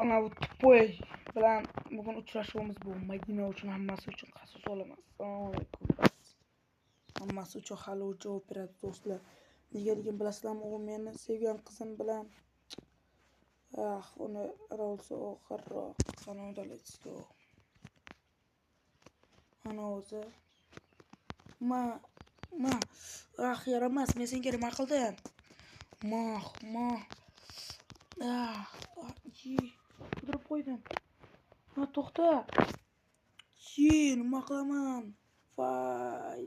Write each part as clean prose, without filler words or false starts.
ana bu Tupoy bilan bugun uchrashuvimiz bu. Madina uchun hammasi uchun qasos olaman. Assalomu alaykum. Hammasi uchun hali javob beradi do'stlar. Negaligini bilasizlarmi? U meni sevgan qizim bilan uni rolsa oxirroq qanday let's go. Ana o'zi yaramas, men senga nima qildim? O'ldirib qo'ydim. To'xta. Nima qilaman? Voy.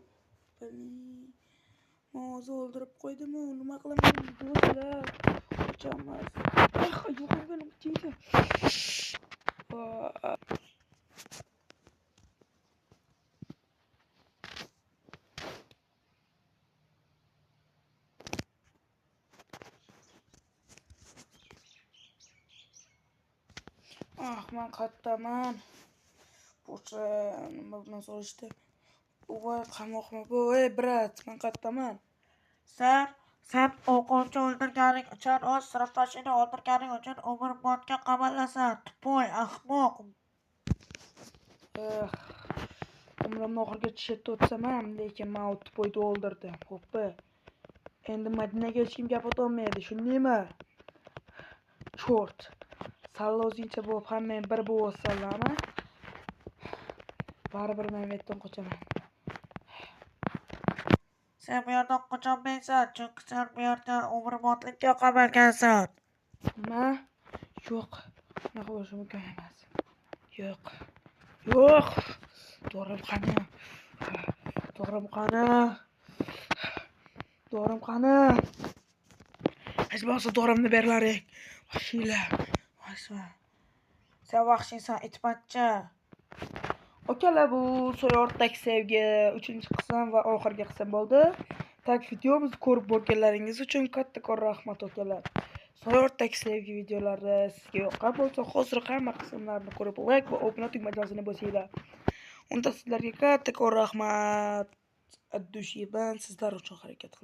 O'zi o'ldirib qo'ydim-ku, nima qilaman do'stlar? Qochamas. Yo'q benim tegdi. Men qayerdaman? Bo'sha nima bilan so'rashdi? Voy, qamoqmi bu? Ey, brat, men qayerdaman? Sen o'quvchi o'ldirganing uchun, o'z sinfdoshingni o'ldirganing uchun umrbodga qamalasan. Tupoy, ahmoq. Umrimni oxirigacha shetda o'tsam ham, lekin men u Tupoyni o'ldirdim. Xo'pmi? Endi Madinaga hech kim gap otolmaydi, shundaymi? Chort. Salla o'zingcha bo'lib, hammang bir bo'lib olsanlarmi? Baribir men bu yerdan qochaman. Sen bu yerdan qocholmaysan, chunki sen bu yerda umrbodlikka qamalgansan. Nima? Yo'q. Nima bo'lishi mumkin emas. Yo'q. To'g'rim qani? Hech bo'lmasa to'g'rimni berlaring. Vahshiylar. Sen vahshiysan, itbachcha. Okalar, bu so'yortdagi sevgi 3-qism va oxirgi qism bo'ldi. Videomizni ko'rib bo'lganlaringiz uchun kattakon rahmat okalar. So'yortdagi sevgi videolari sizga yoqqan bo'lsa, hozir hamma qismlarini ko'rib like va obuna tugmachasini bosinglar. Unda sizlarga kattakon rahmat. Addushiyban sizlar uchun harakat qildim.